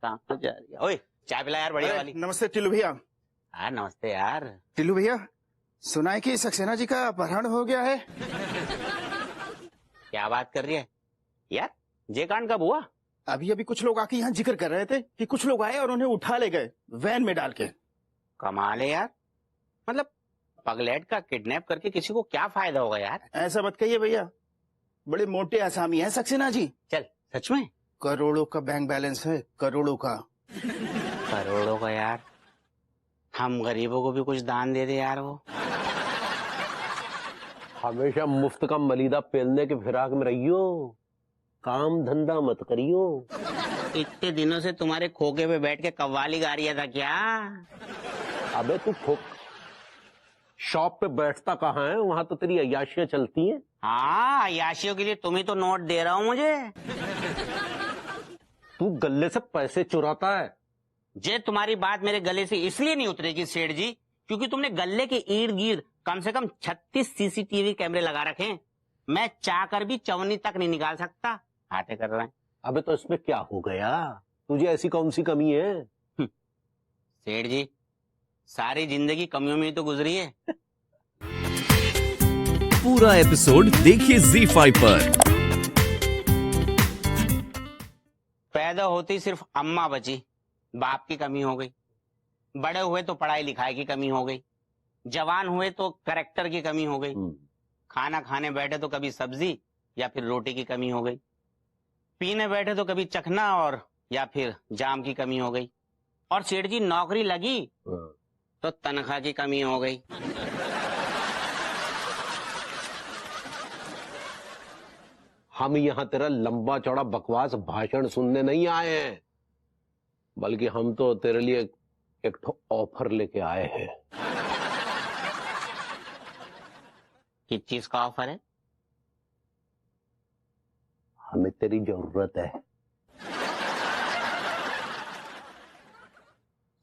कहाँ जा रही है? ओए चाय पिला यार बढ़िया वाली। नमस्ते टिल्लू भैया। हाँ नमस्ते यार। टिल्लू भैया, सुना है कि सक्सेना जी का अपहरण हो गया है। क्या बात कर रही है यार? ये कांड कब हुआ? अभी अभी कुछ लोग आके यहाँ जिक्र कर रहे थे कि कुछ लोग आए और उन्हें उठा ले गए वैन में डाल के। कमाल है यार, मतलब पगलेट का किडनैप करके किसी को क्या फायदा होगा यार? ऐसा मत कहिए भैया, बड़े मोटे आसामी हैं सक्सेना जी। चल सच में? करोड़ों का बैंक बैलेंस है, करोड़ों का। करोड़ों का यार, हम गरीबों को भी कुछ दान दे दे यार। वो हमेशा मुफ्त का मलीदा पेलने के फिराक में रहियो, काम धंधा मत करियो। इतने दिनों से तुम्हारे खोखे पे बैठ के कव्वाली गा रही था क्या? अबे तू शॉप पे बैठता कहाँ है? वहां तो तेरी अय्याशियां चलती हैं। हाँ, अय्याशियों के लिए तुम ही तो नोट दे रहा हूँ मुझे। तू गले से पैसे चुराता है। जे तुम्हारी बात मेरे गले से इसलिए नहीं उतरेगी सेठ जी, क्योंकि तुमने गले के इर्द गिर्द कम से कम 36 सीसीटीवी कैमरे लगा रखे हैं। मैं चाह कर भी चवन्नी तक नहीं निकाल सकता, हाथे कर रहे हैं। अबे तो इसमें क्या हो गया? तुझे ऐसी कौन सी कमी है? सेठ जी, सारी जिंदगी कमियों में ही तो गुजरी है। पूरा एपिसोड देखिए ZEE5 पर। पैदा होती सिर्फ अम्मा बची, बाप की कमी हो गई। बड़े हुए तो पढ़ाई लिखाई की कमी हो गई। जवान हुए तो कैरेक्टर की कमी हो गई। खाना खाने बैठे तो कभी सब्जी या फिर रोटी की कमी हो गई। पीने बैठे तो कभी चखना और या फिर जाम की कमी हो गई। और सेठ जी नौकरी लगी तो तनख्वाह की कमी हो गई। हम यहाँ तेरा लंबा चौड़ा बकवास भाषण सुनने नहीं आए हैं, बल्कि हम तो तेरे लिए एक ठो ऑफर लेके आए हैं। किस चीज का ऑफर है? हमें तेरी जरूरत है।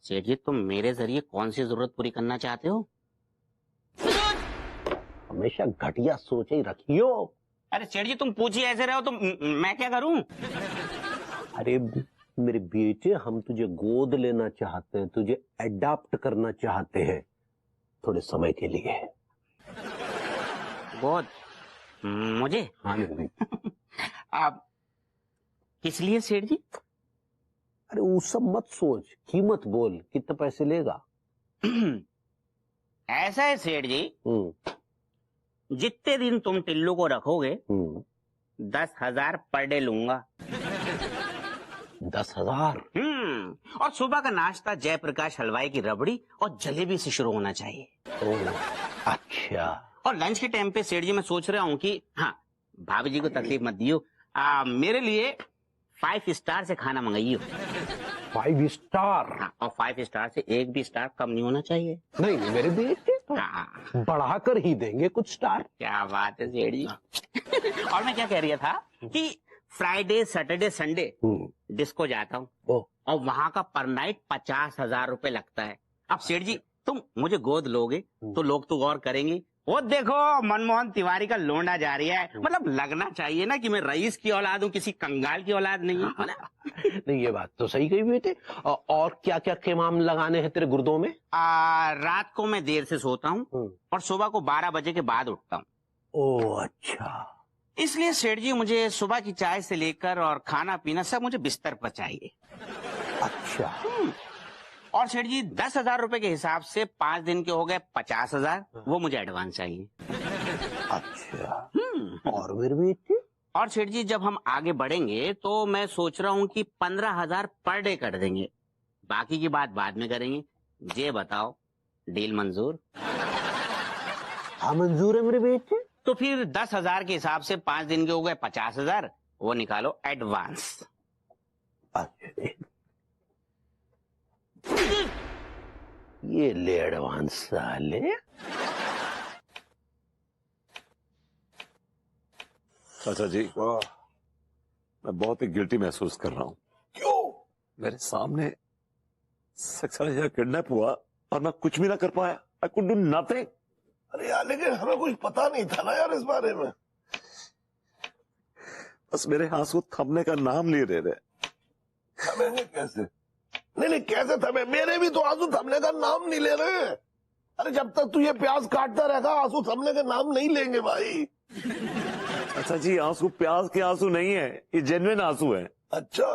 सेठ जी, तुम मेरे जरिए कौन सी जरूरत पूरी करना चाहते हो? हमेशा घटिया सोच ही रखियो। अरे सेठ जी, तुम पूछिए ऐसे रहो तो मैं क्या करूं? अरे मेरे बेटे, हम तुझे गोद लेना चाहते हैं, तुझे अडॉप्ट करना चाहते हैं थोड़े समय के लिए। गोद? मुझे? हाँ आप किस लिए सेठ जी? अरे वो सब मत सोच, कीमत बोल, कितने पैसे लेगा? ऐसा है सेठ जी, जितने दिन तुम टिल्लू को रखोगे 10,000 पर डे लूंगा। 10,000? और सुबह का नाश्ता जयप्रकाश हलवाई की रबड़ी और जलेबी से शुरू होना चाहिए। अच्छा। और लंच के टाइम पे सेठ जी मैं सोच रहा हूँ कि हाँ, भाभी जी को तकलीफ मत दियो, मेरे लिए 5 स्टार से खाना मंगाइयो। 5 स्टार? हाँ, और 5 स्टार से एक भी स्टार कम नहीं होना चाहिए। नहीं मेरे बेटे, तो बढ़ाकर ही देंगे कुछ स्टार। क्या बात है सेठ जी। और मैं क्या कह रहा था कि फ्राइडे सैटरडे संडे डिस्को जाता हूँ और वहाँ का पर नाइट 50,000 रुपए लगता है। अब सेठ जी, तुम मुझे गोद लोगे तो लोग तो गौर करेंगे, वो देखो मनमोहन तिवारी का लोंडा जा रही है। मतलब लगना चाहिए ना कि मैं रईस की औलाद हूँ, किसी कंगाल की औलाद नहीं है ना? नहीं, ये बात तो सही कही बेटे। और क्या क्या खेमाम लगाने हैं तेरे गुर्दों में? रात को मैं देर से सोता हूँ और सुबह को 12 बजे के बाद उठता हूँ। ओह अच्छा। इसलिए सेठ जी, मुझे सुबह की चाय से लेकर और खाना पीना सब मुझे बिस्तर पर चाहिए। अच्छा। और सेठ जी, 10,000 रुपए के हिसाब से 5 दिन के हो गए 50,000, वो मुझे एडवांस चाहिए। अच्छा। और मेरे बेटे? और सेठ जी, जब हम आगे बढ़ेंगे तो मैं सोच रहा हूँ कि 15,000 पर डे कर देंगे, बाकी की बात बाद में करेंगे। ये बताओ, डील मंजूर? हाँ मंजूर है मेरे बेटे। तो फिर 10,000 के हिसाब से 5 दिन के हो गए 50,000, वो निकालो एडवांस। अच्छा, ये ले एडवांस साले। चाचा जी, मैं बहुत ही गिल्टी महसूस कर रहा हूँ। क्यों? मेरे सामने सक्सेना किडनैप हुआ और मैं कुछ भी ना कर पाया। I could do nothing. अरे यार, लेकिन हमें कुछ पता नहीं था ना यार इस बारे में। बस मेरे आंसू थमने का नाम नहीं ले रहे। थमेंगे कैसे? नहीं कैसे थमे? मेरे भी तो आंसू थमने का नाम नहीं ले रहे। अरे जब तक तू ये प्याज काटता रहेगा आंसू थमने का नाम नहीं लेंगे भाई। अच्छा जी, आंसू प्याज के आंसू नहीं है, ये जेन्युइन आंसू है। अच्छा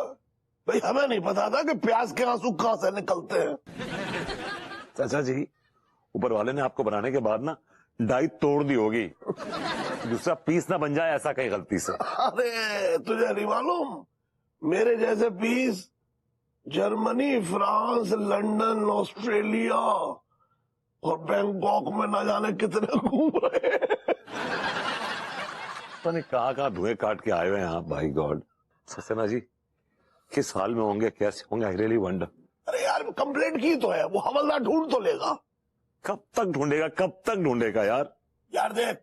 भाई, हमें नहीं पता था कि प्याज के आंसू कहां से निकलते हैं। चाचा जी, ऊपर वाले ने आपको बनाने के बाद ना डाई तोड़ दी होगी, दूसरा पीस ना बन जाए ऐसा कहीं गलती से। अरे तुझे नहीं मालूम, मेरे जैसे piece Germany, France, London, Australia और बैंकॉक में ना जाने कितने घूम रहे हैं। पता नहीं कहाँ धुएं काट के आए हुए हैं आप, भाई गॉड। सक्सेना जी किस हाल में होंगे, कैसे होंगे, आई रियली वंडर। अरे यार कंप्लेंट की तो है, वो हवलदार ढूंढ तो लेगा। कब तक ढूंढेगा, कब तक ढूंढेगा यार? यार देख,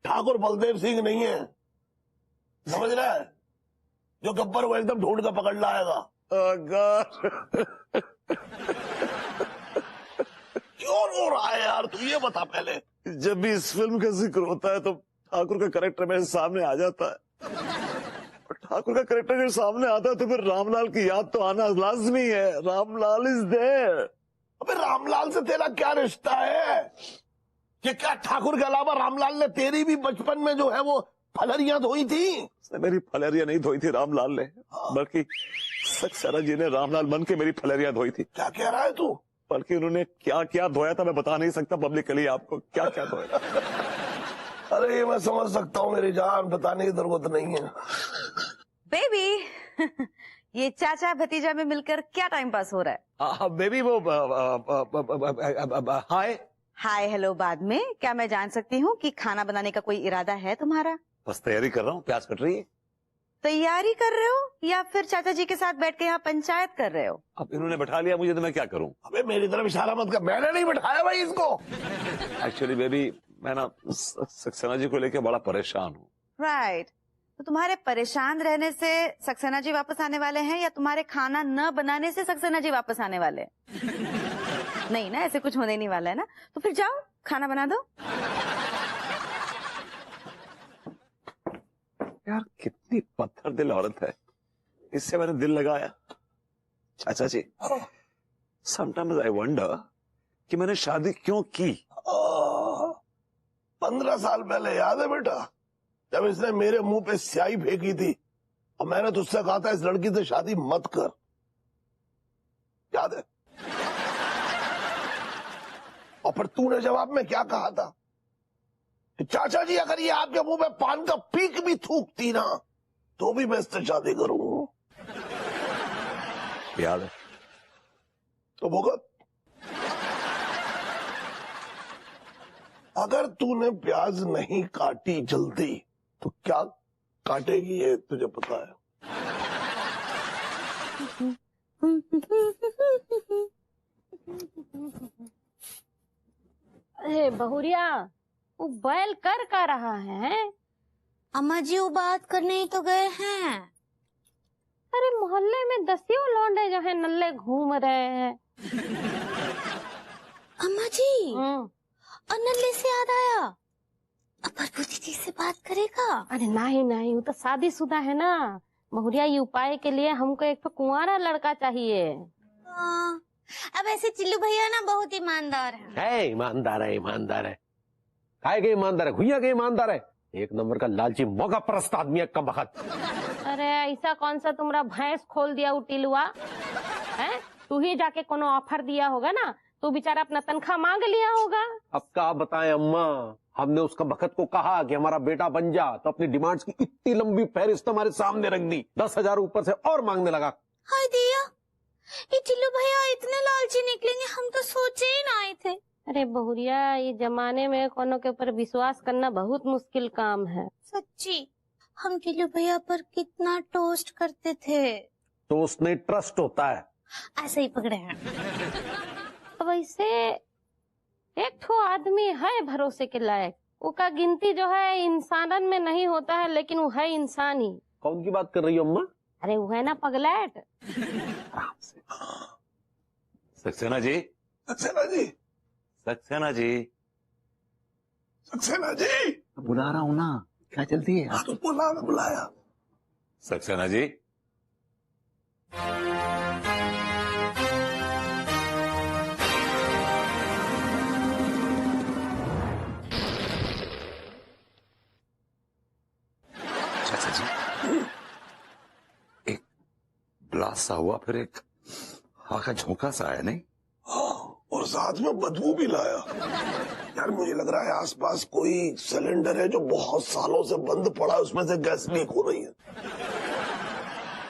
ठाकुर बलदेव सिंह नहीं है, समझ रहा है, जो गब्बर को एकदम ढूंढ कर पकड़ लाएगा। क्यों रो रहा है यार तू, ये बता पहले। जब भी इस फिल्म का जिक्र होता है तो ठाकुर का कैरेक्टर मेरे सामने आ जाता है, और ठाकुर का कैरेक्टर मेरे सामने आता है तो फिर रामलाल की याद तो आना लाजमी है। Ramlal is there. अबे रामलाल से तेरा क्या रिश्ता है? कि क्या ठाकुर के अलावा रामलाल ने तेरी भी बचपन में जो है वो फलरियां धोई थी? उसने मेरी फलेरिया नहीं धोई थी रामलाल ने, बल्कि सक्सेना जी ने रामलाल बन के मेरी फलेरिया धोई थी। क्या कह रहा है तू? बल्कि उन्होंने क्या क्या धोया था मैं बता नहीं सकता पब्लिकली आपको, क्या क्या धोया। अरे ये मैं समझ सकता हूँ मेरी जान, बताने की जरूरत नहीं है। बेबी ये चाचा भतीजा में मिलकर क्या टाइम पास हो रहा है? बेबी वो हाय। हाय हेलो बाद में, क्या मैं जान सकती हूँ कि खाना बनाने का कोई इरादा है तुम्हारा? बस तैयारी कर रहा हूँ, प्याज कट रही है। तैयारी कर रहे हो या फिर चाचा जी के साथ बैठ के यहाँ पंचायत कर रहे हो? अब इन्होंने बैठा लिया मुझे तो मैं क्या करूँ। अबे मेरी तरफ इशारा मत कर, मैंने नहीं बैठाया भाई इसको। एक्चुअली बेबी मैं ना सक्सेना जी को लेकर बड़ा परेशान हूँ। राइट, तो तुम्हारे परेशान रहने से सक्सेना जी वापस आने वाले हैं या तुम्हारे खाना न बनाने से सक्सेना जी वापस आने वाले हैं? नहीं ना, ऐसे कुछ होने नहीं वाला है ना, तो फिर जाओ खाना बना दो। यार कितनी पत्थर दिल औरत है, इससे मैंने दिल लगाया। चाचा जी, समटाइम्स आई वंडर कि मैंने शादी क्यों की। 15 साल पहले याद है बेटा, जब इसने मेरे मुंह पे स्याही फेंकी थी और मैंने तुझसे कहा था इस लड़की से शादी मत कर, याद है? और फिर तूने जवाब में क्या कहा था? कि चाचा जी अगर ये आपके मुंह पे पान का पीक भी थूकती ना तो भी मैं इससे शादी करूंगा। याद है? तो भुगत, अगर तूने प्याज नहीं काटी जल्दी तो क्या काटेगी ये तुझे पता है? अरे बहुरिया, वो बैल कर का रहा है? अम्मा जी वो बात करने ही तो गए हैं। अरे मोहल्ले में 10 लौंडे जो है नल्ले घूम रहे हैं। अम्मा जी और नल्ले से याद आया, अपर दीदी से बात करेगा? अरे नहीं वो तो शादीशुदा है ना। बहुरिया, ये उपाय के लिए हमको एक तो कुंवारा लड़का चाहिए। अब ऐसे चिल्लू भैया ना बहुत ईमानदार है। ईमानदार है, ईमानदार है। काय के ईमानदार है, घुइया के ईमानदार है, एक नंबर का लालची मौका परस्त आदमी है, कम बखत। अरे ऐसा कौन सा तुम्हारा भैंस खोल दिया उटिलुआ है? तू ही जाके कोनो ऑफर दिया होगा ना, तो बेचारा अपना तनख्वाह मांग लिया होगा। अब क्या बताएं अम्मा, हमने उसका बखत को कहा कि हमारा बेटा बन जा, तो अपनी डिमांड्स की इतनी लंबी फहरिस्त हमारे सामने रख दी, 10,000 ऊपर से और मांगने लगा। हाय दिया, ये चिल्लू भैया इतने लालची निकलेंगे हम तो सोचे ही ना आए थे। अरे बहुरिया, ये जमाने में कोनो के ऊपर विश्वास करना बहुत मुश्किल काम है। सच्ची, हम चिल्लू भैया पर कितना टोस्ट करते थे। तो उसने ट्रस्ट होता है, ऐसे ही पकड़े हैं। वैसे एक ठो आदमी है भरोसे के लायक, उसका गिनती जो है इंसानन में नहीं होता है, लेकिन वो है इंसान ही। कौन की बात कर रही हो अम्मा? अरे वो है ना पगलैट। सक्सेना जी, सक्सेना जी, सक्सेना जी, सक्सेना जी, बुला रहा हूँ ना, क्या जल्दी है? हाँ तो बुलाया। सक्सेना जी, चाचा जी, एक ब्लास्ट सा हुआ, फिर एक हवा का झोंका सा आया, नहीं? हाँ, और साथ में बदबू भी लाया। यार मुझे लग रहा है आसपास कोई सिलेंडर है जो बहुत सालों से बंद पड़ा है, उसमें से गैस लीक हो रही है।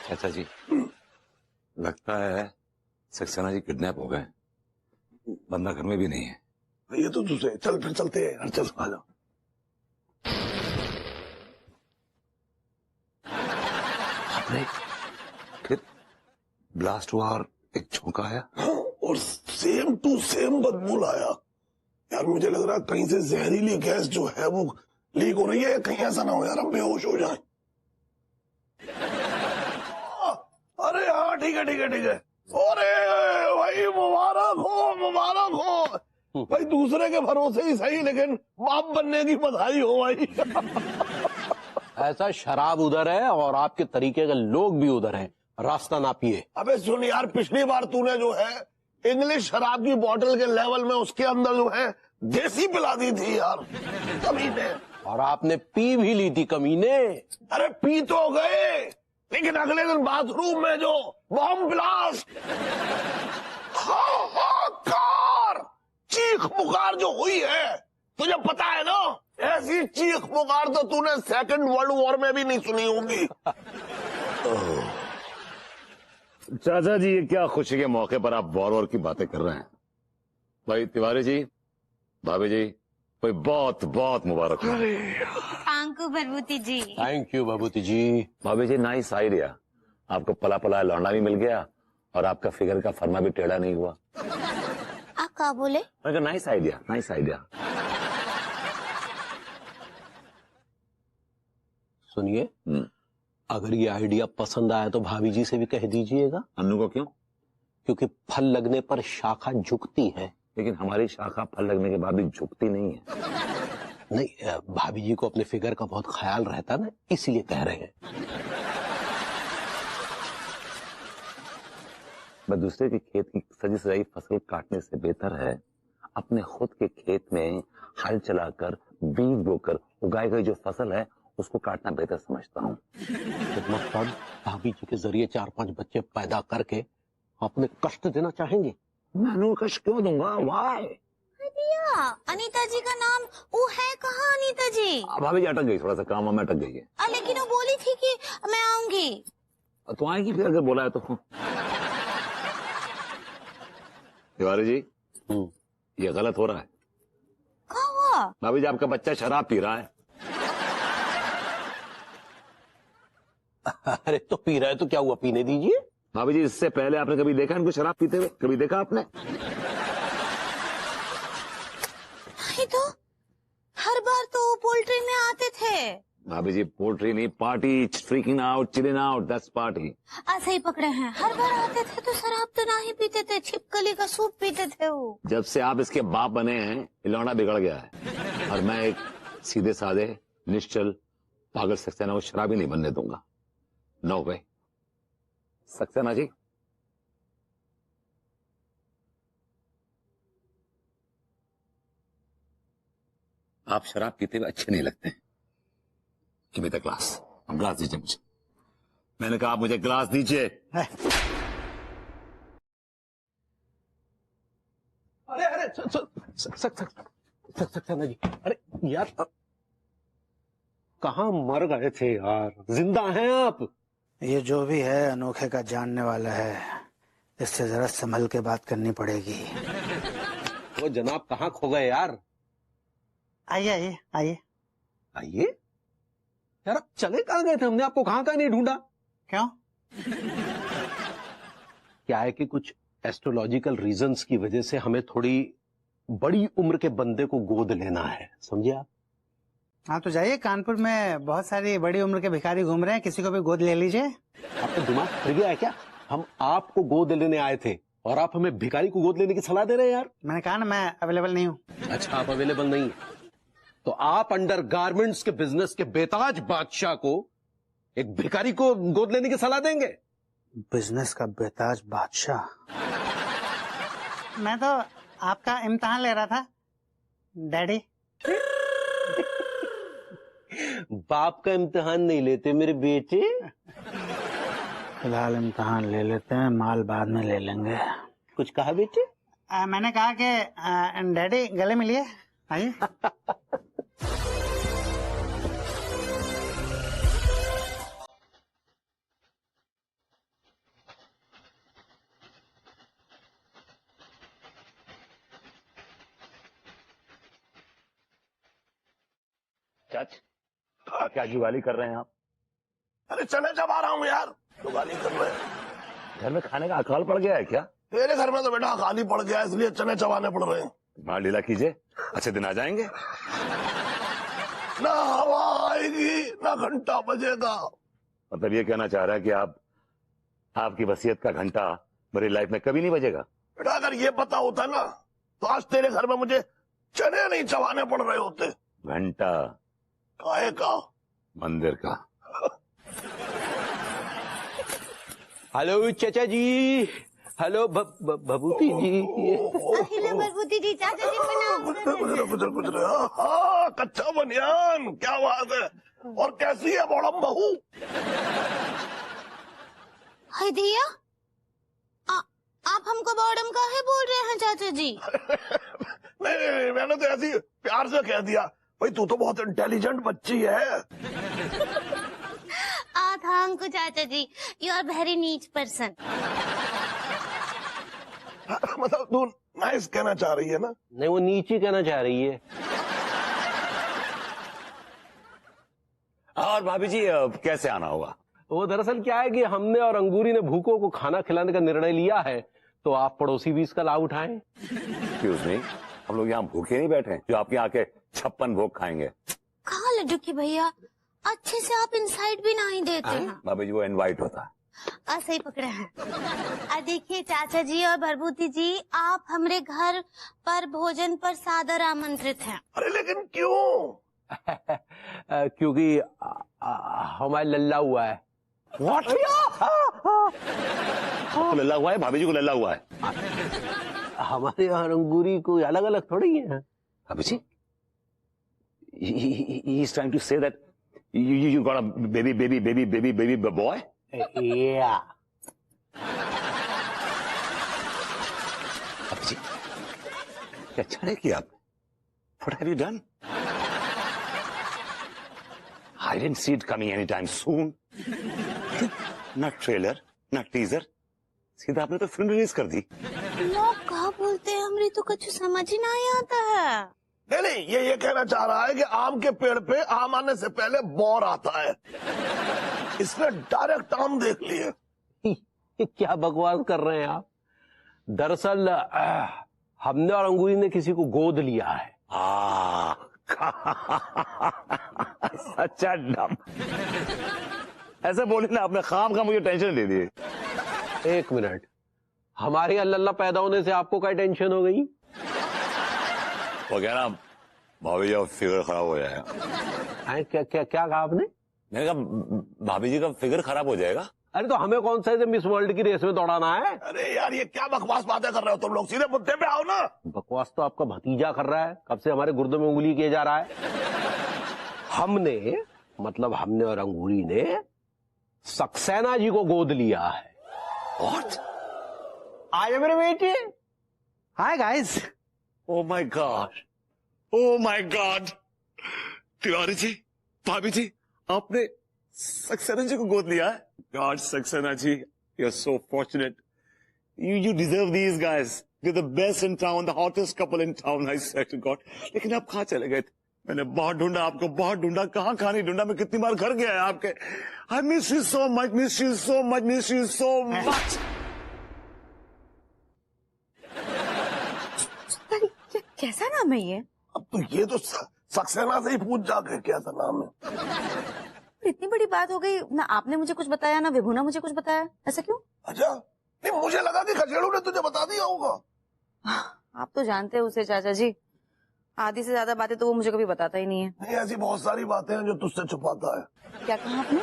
चाचा जी, लगता है सक्सेना जी किडनैप हो गए, बंदा घर में भी नहीं है। ये तो दूसरे, चल फिर चलते हैं, चल आ जाओ। फिर ब्लास्ट हुआ और एक झोंका आया। हाँ, और सेम टू सेम बदबू लाया। यार मुझे लग रहा है कहीं से जहरीली गैस जो है वो लीक हो रही है, कहीं ऐसा ना हो यार हम बेहोश हो जाएं। अरे हाँ ठीक है ठीक है ठीक है। अरे भाई मुबारक हो भाई, दूसरे के भरोसे ही सही लेकिन बाप बनने की बधाई हो भाई। ऐसा शराब उधर है और आपके तरीके के लोग भी उधर हैं, रास्ता ना पिए। अबे सुन यार, पिछली बार तूने जो है इंग्लिश शराब की बोतल के लेवल में उसके अंदर जो है देसी पिला दी थी यार कमीने, और आपने पी भी ली थी कमीने। अरे पी तो गए लेकिन अगले दिन बाथरूम में जो बॉम्ब ब्लास्ट, हाहाकार, चीख पुकार जो हुई है, तुझे पता है ना, ऐसी चीख पुकार तो तूने सेकंड वर्ल्ड वॉर में भी नहीं सुनी होगी। चाचा जी, ये क्या खुशी के मौके पर आप वॉर की बातें कर रहे हैं? भाई तिवारी जी, भाभी जी, कोई बहुत बहुत मुबारक हो। Thank you Bhabhuti ji. Thank you Bhabhuti ji. भाभी जी, नाइस आइडिया। आपको पला पला लौंडा भी मिल गया और आपका फिगर का फरमा भी टेढ़ा नहीं हुआ। आप क्या बोले? Nice idea, nice idea. सुनिए, अगर ये आइडिया पसंद आया तो भाभी जी से भी कह दीजिएगा। अन्नू को क्यों? क्योंकि फल लगने पर शाखा झुकती है। लेकिन हमारी शाखा फल लगने के बाद भी झुकती नहीं है। नहीं, भाभी जी को अपने फिगर का बहुत ख्याल रहता ना, इसलिए कह रहे हैं। बस दूसरे के खेत की सजी सजाई फसल काटने से बेहतर है अपने खुद के खेत में हल चलाकर बीज बोकर उगाई गई जो फसल है उसको काटना बेहतर समझता हूँ। मतलब भाभी जी के जरिए 4-5 बच्चे पैदा करके अपने कष्ट देना चाहेंगे? मैं कष्ट क्यों दूंगा? वाई? अनीता जी का नाम वो है कहाँ? अनीता जी भाभी जी अटक गई, थोड़ा सा काम में अटक गई है। लेकिन वो बोली थी कि मैं आऊंगी। तो आएगी फिर, अगर बोला है तो। तिवारी जी, ये गलत हो रहा है। क्या हुआ? भाभी जी, आपका बच्चा शराब पी रहा है। अरे तो पी रहा है तो क्या हुआ, पीने दीजिए। भाभी जी, इससे पहले आपने कभी देखा इनको शराब पीते हुए? कभी देखा आपने? नहीं तो हर बार तो वो पोल्ट्री में आते थे। भाभी जी, पोल्ट्री नहीं, party, freaking out, chilling out, that's party. ऐसे ही पकड़े हैं, हर बार आते थे तो शराब तो ना ही पीते थे, छिपकली का सूप पीते थे वो। जब से आप इसके बाप बने हैं, ये लौंडा बिगड़ गया है। और मैं एक सीधे साधे निश्चल पागल सक्सेना को शराब ही नहीं बनने दूंगा। नो वे। सक्सेना जी, आप शराब पीते हुए अच्छे नहीं लगते। Give me the glass. Glass दीजिए मुझे। मैंने कहा आप मुझे ग्लास दीजिए। अरे सक्सेना जी, अरे यार कहाँ मर गए थे यार, जिंदा हैं आप? ये जो भी है अनोखे का जानने वाला है, इससे जरा संभल के बात करनी पड़ेगी। वो जनाब कहाँ खो गए यार? आइए आइए आइए आइए। यार आप चले कहाँ गए थे? हमने आपको कहाँ नहीं ढूंढा। क्यों? क्या है कि कुछ एस्ट्रोलॉजिकल रीजंस की वजह से हमें थोड़ी बड़ी उम्र के बंदे को गोद लेना है, समझे आप? हाँ तो जाइए, कानपुर में बहुत सारी बड़ी उम्र के भिखारी घूम रहे हैं, किसी को भी गोद ले लीजिए। आपका दिमाग फिर गया है क्या? हम आपको गोद लेने आए थे और आप हमें भिखारी को गोद लेने की सलाह दे रहे हैं यार। मैंने कहा ना मैं अवेलेबल नहीं हूँ। अच्छा, आप अवेलेबल नहीं है तो आप अंडर गारमेंट्स के बिजनेस के बेताज बादशाह को एक भिखारी को गोद लेने की सलाह देंगे? बिजनेस का बेताज बादशाह। मैं तो आपका इम्तिहान ले रहा था डैडी। बाप का इम्तिहान नहीं लेते मेरे बेटे। फिलहाल इम्तिहान ले लेते हैं, माल बाद में ले लेंगे। कुछ कहा बेटे? मैंने कहा कि डैडी गले मिलिए, आइए। चाच क्या जुगाली कर रहे हैं आप? अरे चने चबा रहा हूँ यार, तो गाली कर रहे हैं। घर में खाने का अकाल पड़ गया है क्या? तेरे घर में तो बेटा खाली पड़ गया, इसलिए चने चबाने पड़ रहे हैं। मार लीला कीजिए, अच्छे दिन आ जाएंगे। ना हवा आएगी ना घंटा बजेगा। मतलब ये कहना चाह रहा है कि आपकी वसीयत का घंटा मेरी लाइफ में कभी नहीं बजेगा? बेटा अगर ये पता होता ना तो आज तेरे घर में मुझे चने नहीं चबाने पड़ रहे होते। घंटा काहे का? मंदिर का। हेलो चाचा जी, हेलो भभूति जी। हेलो भभूति जी, चाचा जी प्रणाम। गुजरे कच्चा बनियान, क्या बात है। और कैसी है बड़म बहू? हाय दिया, आप हमको बॉडम काहे बोल रहे हैं चाचा जी? नहीं, मैंने तो ऐसी प्यार से कह दिया। भाई तू तो बहुत इंटेलिजेंट बच्ची है। थैंक यू चाचा जी, यू आर वेरी नीच पर्सन। मतलब तू नाइस कहना चाह रही है ना? नहीं, वो नीचे कहना चाह रही है। और भाभी जी कैसे आना होगा? वो दरअसल क्या है कि हमने और अंगूरी ने भूखों को खाना खिलाने का निर्णय लिया है, तो आप पड़ोसी भी इसका लाभ उठाएं। एक्सक्यूज मी, हम लोग यहाँ भूखे नहीं बैठे जो आपके यहाँ के 56 भोग खाएंगे। कहा लड्डू की भैया, अच्छे से आप इनसाइड भी नहीं देते हैं। भाभी जी वो इनवाइट होता है। सही पकड़े हैं। देखिए चाचा जी और भरभूति जी, आप हमारे घर पर भोजन पर सादर आमंत्रित हैं। अरे लेकिन क्यों? क्योंकि हमारा लल्ला हुआ है। What? आपको लल्ला हुआ है? भाभी जी को लल्ला हुआ है? हमारे यहाँ अंगूरी को अलग अलग थोड़ी है। भाभी जी, he is trying to say that you got a baby boy? Yeah. भाभी जी, क्या अच्छा नहीं किया आपने? What have you done? I didn't see it coming anytime soon. ना ट्रेलर ना टीजर, सीधा आपने तो फिल्म रिलीज कर दी। लोग कहा बोलते हैं, हमरी तो कुछ समझ ही नहीं आता है। नहीं, ये कहना चाह रहा है कि आम के पेड़ पे आम आने से पहले बौर आता है। इसने डायरेक्ट आम देख लिए। क्या बकवास कर रहे हैं आप? दरअसल हमने और अंगूरी ने किसी को गोद लिया है। सच्चा डम। ऐसे बोले ना, आपने खाम का मुझे टेंशन दे दी। एक मिनट, हमारे यहाँ लल्ला पैदा होने से आपको क्या टेंशन हो गई? वो कह रहा भाभी जी का फिगर खराब हो जाएगा। क्या कहा आपने? मैंने कहा भाभी जी का फिगर खराब हो जाएगा। अरे तो हमें कौन सा इसे मिस वर्ल्ड की रेस में दौड़ाना है? अरे यार ये क्या बकवास बातें कर रहे हो तुम लोग, सीधे मुद्दे पे आओ ना। बकवास तो आपका भतीजा कर रहा है, कब से हमारे गुर्दे में उंगली किए जा रहा है। हमने और अंगूरी ने सक्सेना जी को गोद लिया है। What? आए मेरे बेटे। Hi guys. Oh my God! Oh my God! Tiwari ji, भाभी जी, आपने सक्सेना जी को गोद लिया है? God, Saxena ji, you're so fortunate. You deserve these guys. You're the best in town, the hottest couple in town, I swear to God. लेकिन आप कहाँ चले गए थे? मैंने बहुत ढूंढा आपको, बहुत ढूंढा, कहाँ नहीं ढूंढा, मैं कितनी बार घर गया है आपके। I miss you so much, miss you so much, miss you so much. कैसा नाम है ये? अब तो ये तो सक्सेना से ही पूछ जाके कैसा नाम है। इतनी बड़ी बात हो गई ना, आपने मुझे कुछ बताया ना विभू ने मुझे कुछ बताया, ऐसा क्यों? अच्छा, नहीं मुझे लगा कि खचेड़ू ने तुझे बता दिया होगा। आप तो जानते हो उसे चाचा जी, आधी से ज्यादा बातें तो वो मुझे कभी बताता ही नहीं है। नहीं ऐसी बहुत सारी बातें हैं जो तुझसे छुपाता है। क्या कहा आपने?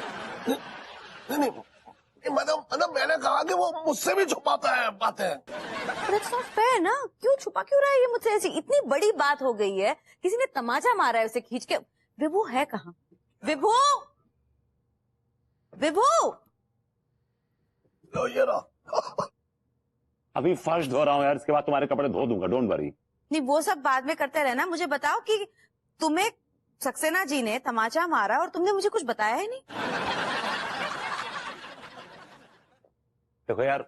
नहीं मतलब मैंने कहा कि वो मुझसे भी छुपाता है बातें। That's not fair ना, क्यों छुपा क्यों रहा है ये मुझसे? ऐसी इतनी बड़ी बात हो गई है, किसी ने तमाचा मारा है उसे खींच के। विभू है कहाँ? विभू, विभू, लो ये रहा। अभी फर्श धो रहा हूँ यार, इसके बाद तुम्हारे कपड़े धो दूंगा, डोंट वरी। नहीं वो सब बाद में करते रहना। मुझे बताओ कि तुम्हें सक्सेना जी ने तमाचा मारा और तुमने मुझे कुछ बताया ही नहीं। देखो यार,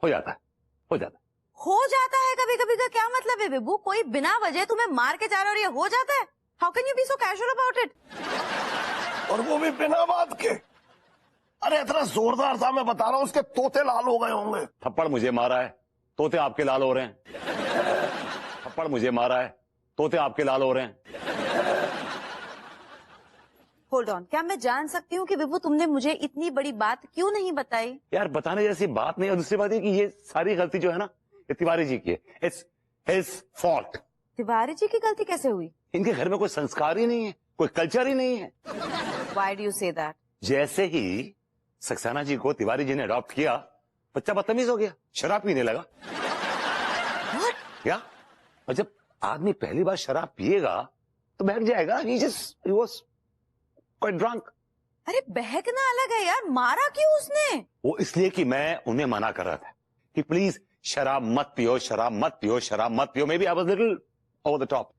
हो जाता है, हो जाता है। हो जाता है कभी कभी का क्या मतलब है विभू? कोई बिना वजह तुम्हें मार के जा रहा है और ये हो जाता है? How can you be so casual about it? और वो भी बिना बात के। अरे इतना जोरदार था, मैं बता रहा हूँ उसके तोते लाल हो गए होंगे। थप्पड़ मुझे मारा है, तोते आपके लाल हो रहे हैं। थप्पड़ मुझे मारा है, तोते आपके लाल हो रहे हैं। होल्ड ऑन, क्या मैं जान सकती हूँ कि विभू तुमने मुझे इतनी बड़ी बात क्यों नहीं बताई? यार बताने जैसी बात नहीं। और दूसरी बात ये कि ये सारी गलती जो है ना, ये तिवारी जी की है। It's his fault. Tiwari ji की गलती कैसे हुई? इनके घर में कोई संस्कार ही नहीं है, कोई कल्चर ही नहीं है। Why do you say that? जैसे ही सक्सेना जी को तिवारी जी ने अडॉप्ट किया, बच्चा बदतमीज हो गया, शराब पीने लगा। क्या? और जब आदमी पहली बार शराब पिएगा तो बहक जाएगा। He was quite drunk. अरे बहकना अलग है यार, मारा क्यों उसने? वो इसलिए कि मैं उन्हें मना कर रहा था कि प्लीज शराब मत पियो, शराब मत पियो, शराब मत पियो। Maybe I was little over the top.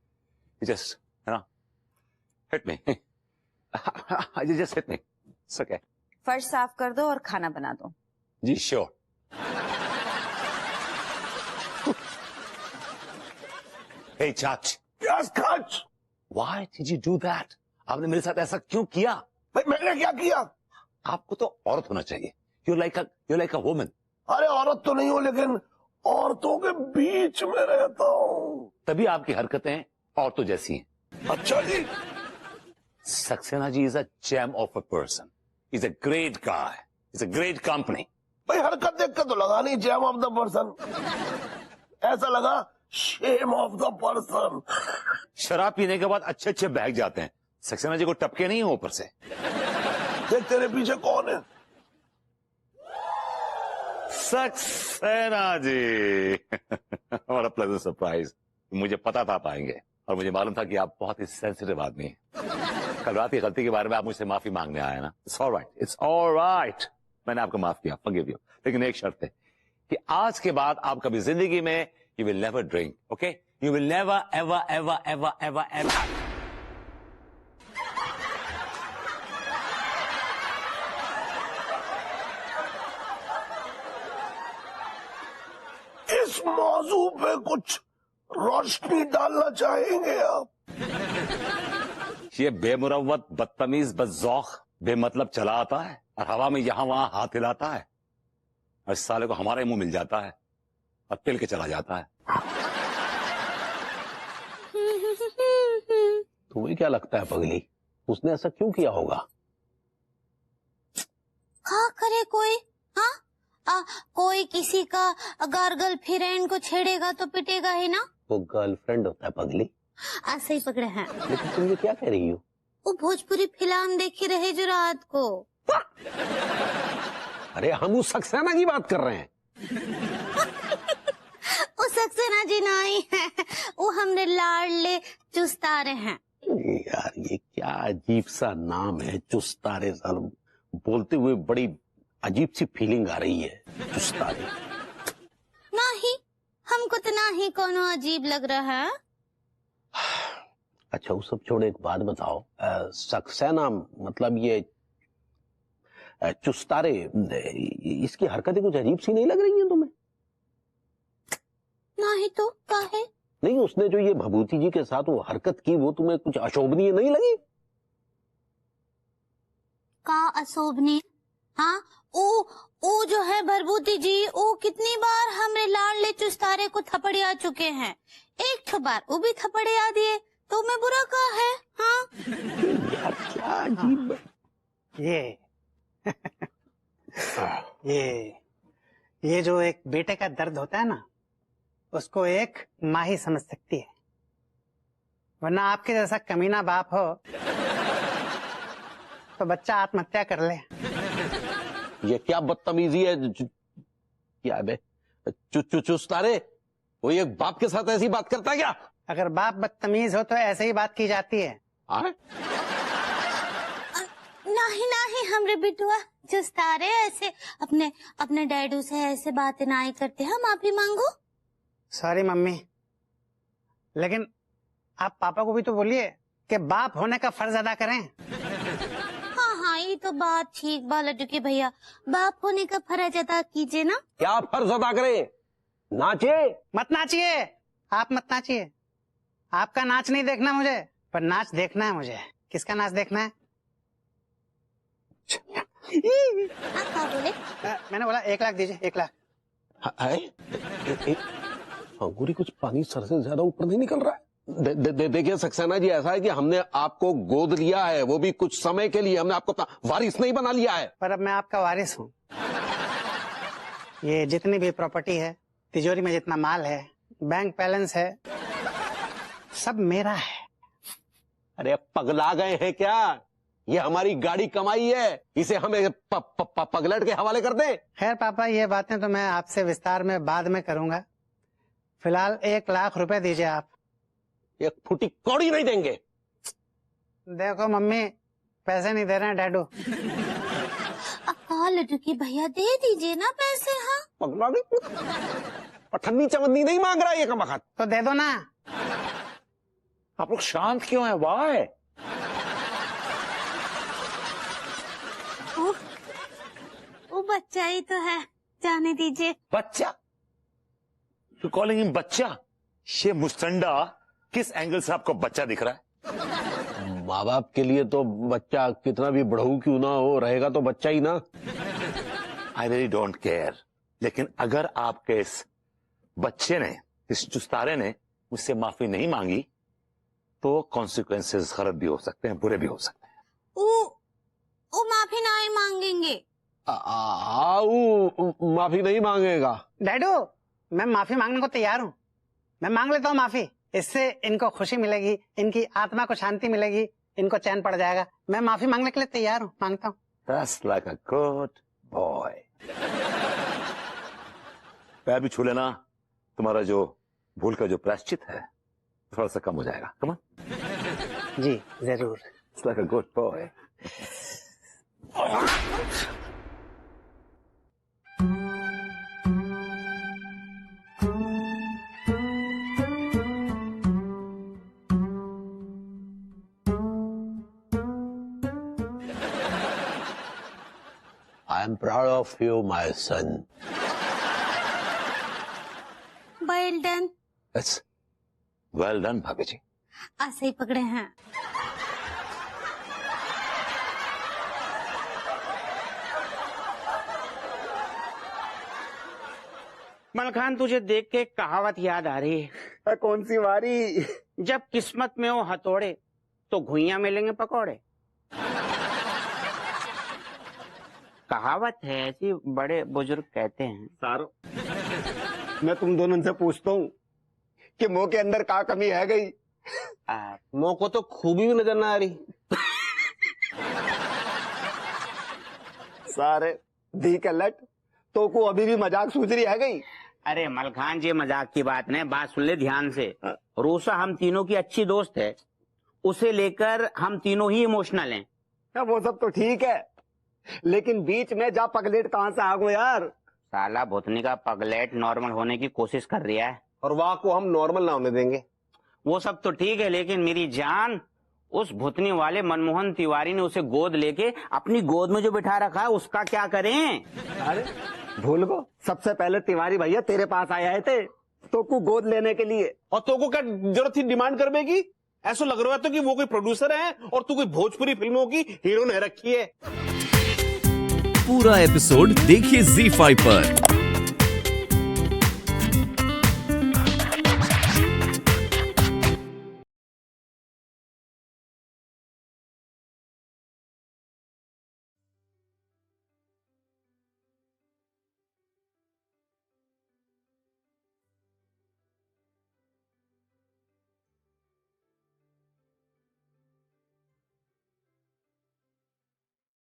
Just hit me. Just hit me. It's okay. फर्श साफ कर दो और खाना बना दो। जी श्योर। Hey चाच। Yes, Kach. Why did you do that? आपने मेरे साथ ऐसा क्यों किया? भाई मैंने क्या किया? आपको तो औरत होना चाहिए। You're like a woman. अरे औरत तो नहीं हो, लेकिन औरतों के बीच में रहता हूँ। तभी आपकी हरकतें औरतों जैसी हैं। अच्छा जी। Saxena ji is a gem of a person. He's a great guy. He's a great company. भाई हरकत देख कर तो लगा नहीं जैम ऑफ द पर्सन, ऐसा लगा शेम ऑफ द पर्सन। शराब पीने के बाद अच्छे अच्छे बहक जाते हैं। सक्सेना जी को टपके नहीं हो ऊपर से। देख तेरे पीछे कौन है? Saxena ji. What a pleasant surprise. मुझे पता था आप आएंगे और मुझे मालूम था कि आप बहुत ही सेंसिटिव आदमी हैं। कल रात की गलती के बारे में आप मुझसे माफी मांगने आए ना। It's all right. It's all right. मैंने आपको माफ किया, forgive you. लेकिन एक शर्त है कि आज के बाद आप कभी जिंदगी में you will never drink, okay? You will never, ever, ever, ever, ever, ever. इस मौजू पे कुछ रोशनी डालना चाहेंगे आप? ये बेमुरव्वत, बदतमीज, बदजौक, बेमतलब चला आता है और हवा में यहां वहां हाथ हिलाता है और इस साले को हमारे मुंह मिल जाता है और पिल के चला जाता है। तुम्हें क्या लगता है पगली, उसने ऐसा क्यों किया होगा? हाँ करे कोई, हाँ कोई किसी का गर्ल फ्रेंड को छेड़ेगा तो पिटेगा ही ना। वो गर्लफ्रेंड होता है पगली। ऐसे ही पकड़े हैं। लेकिन तुम ये क्या कह रही हो? वो भोजपुरी फिल्म देखी रहे जो रात को। अरे हम उस सक्सेना की बात कर रहे हैं। वो सक्सेना जी नहीं है, वो हमने लाडले चुस्तारे हैं। यार ये क्या अजीब सा नाम है, चुस्तारे। साल बोलते हुए बड़ी अजीब सी फीलिंग आ रही है, चुस्तारे। नहीं, हमको तो नहीं कोनो अजीब लग रहा है। अच्छा वो सब छोड़ो, एक बात बताओ, सक्सेना मतलब ये चुस्तारे, इसकी हरकतें कुछ अजीब सी नहीं लग रही हैं तुम्हें? नहीं तो क्या है? नहीं, उसने जो ये भभूति जी के साथ वो हरकत की, वो तुम्हें कुछ अशोभनीय नहीं लगी? का अशोभनीय? हाँ, वो जो है भरभूति जी, वो कितनी बार हमरे लाडले चुस्तारे को थपड़िया चुके हैं। एक बार वो भी थपड़िया दिए तो मैं बुरा का है? हाँ यार क्या अजीब। ये जो एक बेटे का दर्द होता है ना, उसको एक माँ ही समझ सकती है, वरना आपके जैसा कमीना बाप हो तो बच्चा आत्महत्या कर ले। ये क्या बदतमीजी है? क्या बे चुस्तारे, कोई एक बाप के साथ ऐसी बात करता है क्या? अगर बाप बदतमीज हो तो ऐसे ही बात की जाती है। नहीं नहीं हमरे बिटुआ चुस्तारे ऐसे अपने अपने डैडू से ऐसे बातें नहीं करते। हम माफी मांगो। सॉरी मम्मी, लेकिन आप पापा को भी तो बोलिए कि बाप होने का फर्ज अदा करें। हाँ हाँ ये तो बात ठीक बा लड्डू के भैया, बाप होने का फर्ज अदा कीजिए ना। क्या फर्ज अदा करें? नाचे? मत नाचिए, आप मत नाचिए। आपका नाच नहीं देखना मुझे, पर नाच देखना है मुझे। किसका नाच देखना है? क्या बोले? मैंने बोला 1 लाख दीजिए, 1 लाख। अंगूरी कुछ पानी सर से ज्यादा ऊपर नहीं निकल रहा है। देखिए सक्सेना जी, ऐसा है कि हमने आपको गोद लिया है, वो भी कुछ समय के लिए। हमने आपको अपना वारिस नहीं बना लिया है। पर अब मैं आपका वारिस हूँ। ये जितनी भी प्रॉपर्टी है, तिजोरी में जितना माल है, बैंक बैलेंस है, सब मेरा है। अरे पगला गए हैं क्या? ये हमारी गाड़ी कमाई है, इसे हमें पगलेट के हवाले कर दें? खैर पापा, ये बातें तो मैं आपसे विस्तार में बाद में करूंगा। फिलहाल 1 लाख रुपए दीजिए आप। 1 फुटी कौड़ी नहीं देंगे। देखो मम्मी, पैसे नहीं दे रहे हैं डैडू। लड्डू की भैया दे दीजिए ना पैसे। हाँ पगला गई, पठन्नी चवन्नी नहीं मांग रहा ये कमबख्त। तो दे दो ना। आप लोग शांत क्यों है? वाह, वो बच्चा ही तो है, जाने दीजिए। बच्चा? यू कॉलिंग हिम बच्चा? ये मुस्टंडा किस एंगल से आपको बच्चा दिख रहा है? माँ बाप के लिए तो बच्चा कितना भी बढ़ऊ क्यों ना हो, रहेगा तो बच्चा ही ना। आई रियली डोंट केयर, लेकिन अगर आपके इस बच्चे ने, इस चुस्तारे ने मुझसे माफी नहीं मांगी तो कॉन्सिक्वेंसेस गलत भी हो सकते हैं, बुरे भी हो सकते हैं। वो माफी नहीं मांगेंगे। माफी नहीं मांगेगा? डैडू, मैं माफी मांगने को तैयार हूँ। मैं मांग लेता हूँ माफी। इससे इनको खुशी मिलेगी, इनकी आत्मा को शांति मिलेगी, इनको चैन पड़ जाएगा। मैं माफी मांगने के लिए तैयार हूँ, मांगता हूँ। That's like a good boy. पैर भी छू लेना, तुम्हारा जो भूल का जो प्रायश्चित है थोड़ा सा कम हो जाएगा। Come on. जी जरूर। It's like a good boy. I am proud of you, my son. Well done. That's well done, भाभी जी। ऐसे ही पकड़े हैं। मलखान, तुझे देख के एक कहावत याद आ रही है। कौन सी वारी? जब किस्मत में हो हथौड़े तो घुइयां मिलेंगे पकौड़े। कहावत है ऐसी, बड़े बुजुर्ग कहते हैं। सारो, मैं तुम दोनों से पूछता हूँ कि मुंह के अंदर क्या कमी है गई? मुंह को तो खूबी भी नजर ना आ रही। सारे दी के लट तो को अभी भी मजाक सूझ रही है गई। अरे मलखान जी, मजाक की बात नहीं, बात सुन ले ध्यान से। रूसा हम तीनों की अच्छी दोस्त है, उसे लेकर हम तीनों ही इमोशनल हैं। वो सब तो ठीक है, लेकिन बीच में जा पगलेट कहाँ से आ गो यार? साला भुतनी का पगलेट नॉर्मल होने की कोशिश कर रहा है, और वहां को हम नॉर्मल ना होने देंगे। वो सब तो ठीक है, लेकिन मेरी जान, उस भुतनी वाले मनमोहन तिवारी ने उसे गोद लेके अपनी गोद में जो बिठा रखा है, उसका क्या करें? अरे भूल गो, सबसे पहले तिवारी भैया तेरे पास आए थे तो को गोद लेने के लिए। और तो को क्या जरूरत थी डिमांड करने की? ऐसा लग रहा है तो कि वो कोई प्रोड्यूसर है और तू कोई भोजपुरी फिल्मों की हीरोइन है रखी है। पूरा एपिसोड देखिए ZEE5 पर।